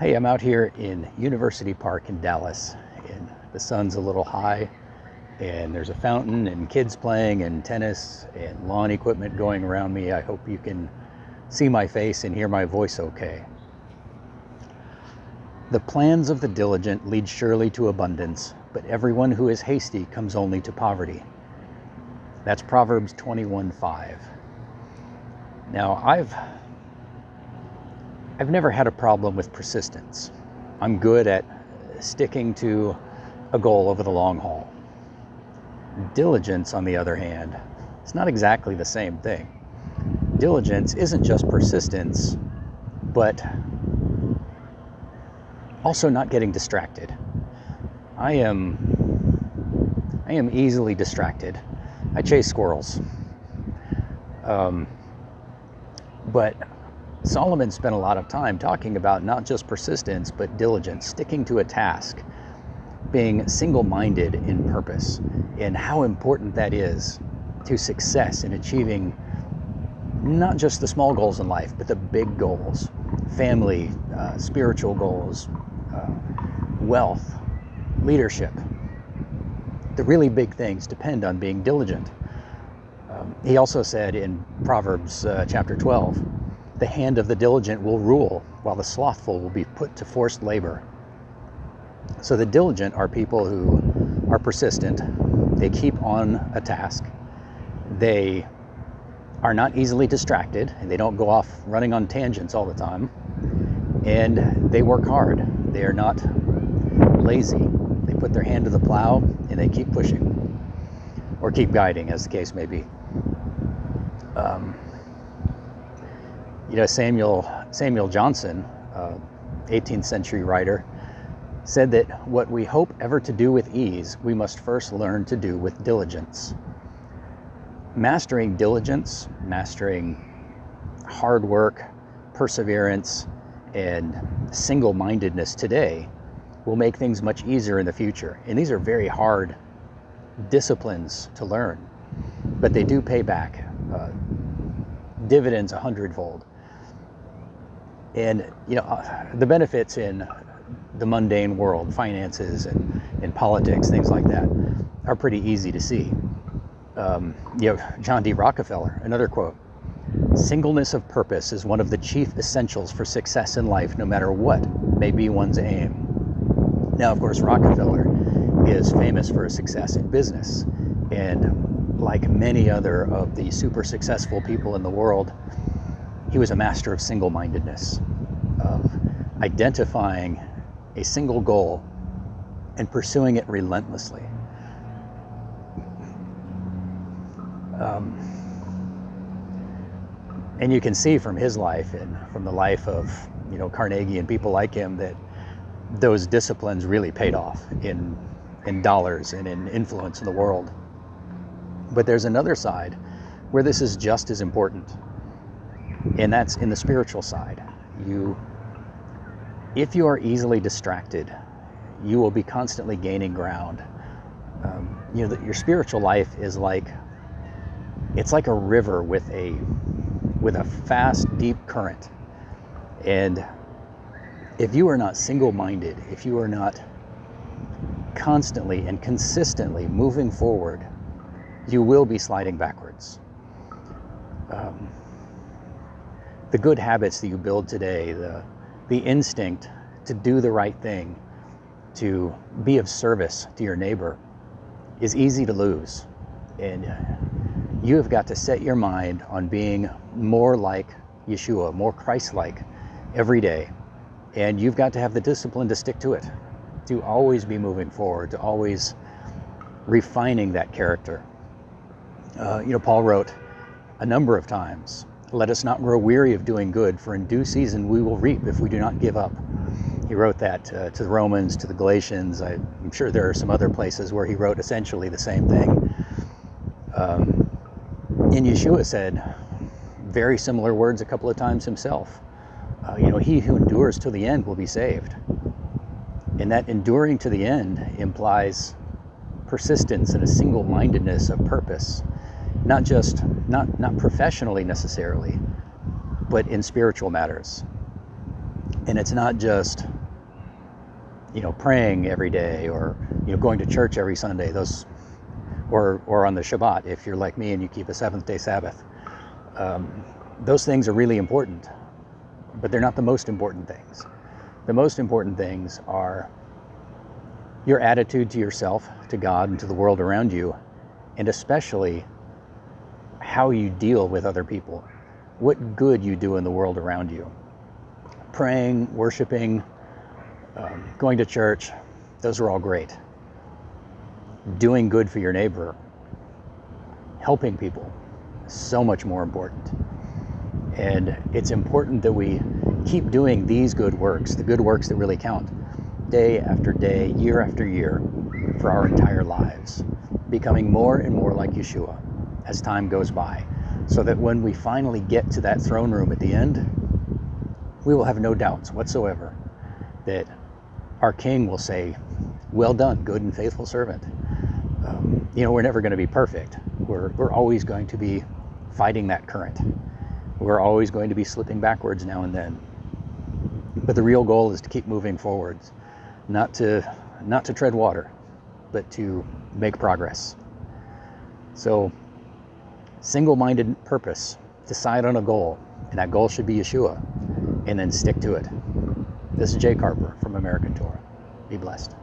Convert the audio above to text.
Hey, I'm out here in University Park in Dallas, and the sun's a little high, and there's a fountain and kids playing and tennis and lawn equipment going around me. I hope you can see my face and hear my voice okay. The plans of the diligent lead surely to abundance, but everyone who is hasty comes only to poverty. That's Proverbs 21:5. Now, I've never had a problem with persistence. I'm good at sticking to a goal over the long haul. Diligence, on the other hand, is not exactly the same thing. Diligence isn't just persistence, but also not getting distracted. I am easily distracted. I chase squirrels. But Solomon spent a lot of time talking about not just persistence, but diligence, sticking to a task, being single-minded in purpose, and how important that is to success in achieving not just the small goals in life, but the big goals, family, spiritual goals, wealth, leadership. The really big things depend on being diligent. He also said in Proverbs chapter 12, the hand of the diligent will rule, while the slothful will be put to forced labor. So the diligent are people who are persistent. They keep on a task. They are not easily distracted, and they don't go off running on tangents all the time. And they work hard. They are not lazy. They put their hand to the plow, and they keep pushing, or keep guiding, as the case may be. Samuel Johnson, 18th century writer, said that what we hope ever to do with ease, we must first learn to do with diligence. Mastering diligence, mastering hard work, perseverance, and single-mindedness today will make things much easier in the future. And these are very hard disciplines to learn, but they do pay back dividends 100-fold. And the benefits in the mundane world, finances and politics, things like that, are pretty easy to see. John D. Rockefeller, another quote: "Singleness of purpose is one of the chief essentials for success in life, no matter what may be one's aim." Now, of course, Rockefeller is famous for his success in business, and like many other of the super successful people in the world, he was a master of single-mindedness, of identifying a single goal and pursuing it relentlessly. And you can see from his life and from the life of Carnegie and people like him that those disciplines really paid off in dollars and in influence in the world. But there's another side where this is just as important, and that's in the spiritual side. If you are easily distracted, you will be constantly gaining ground. Your spiritual life is like a river with a fast, deep current. And if you are not single-minded, if you are not constantly and consistently moving forward, you will be sliding backwards. The good habits that you build today, the instinct to do the right thing, to be of service to your neighbor, is easy to lose. And you have got to set your mind on being more like Yeshua, more Christ-like every day. And you've got to have the discipline to stick to it, to always be moving forward, to always refining that character. Paul wrote a number of times, "Let us not grow weary of doing good, for in due season we will reap if we do not give up." He wrote that to the Romans, to the Galatians. I'm sure there are some other places where he wrote essentially the same thing. And Yeshua said very similar words a couple of times himself. He who endures to the end will be saved. And that enduring to the end implies persistence and a single-mindedness of purpose, not professionally necessarily, but in spiritual matters. And it's not just, praying every day, or, going to church every Sunday, or on the Shabbat, if you're like me and you keep a seventh-day Sabbath. Those things are really important, but they're not the most important things. The most important things are your attitude to yourself, to God, and to the world around you, and especially how you deal with other people, what good you do in the world around you. Praying, worshiping, going to church, those are all great. Doing good for your neighbor, helping people, so much more important. And it's important that we keep doing these good works, the good works that really count, day after day, year after year, for our entire lives, becoming more and more like Yeshua as time goes by, so that when we finally get to that throne room at the end, we will have no doubts whatsoever that our King will say, "Well done, good and faithful servant." We're never going to be perfect. We're always going to be fighting that current. We're always going to be slipping backwards now and then. But the real goal is to keep moving forwards, not to tread water, but to make progress. So, single-minded purpose, decide on a goal, and that goal should be Yeshua, and then stick to it. This is Jay Carper from American Torah. Be blessed.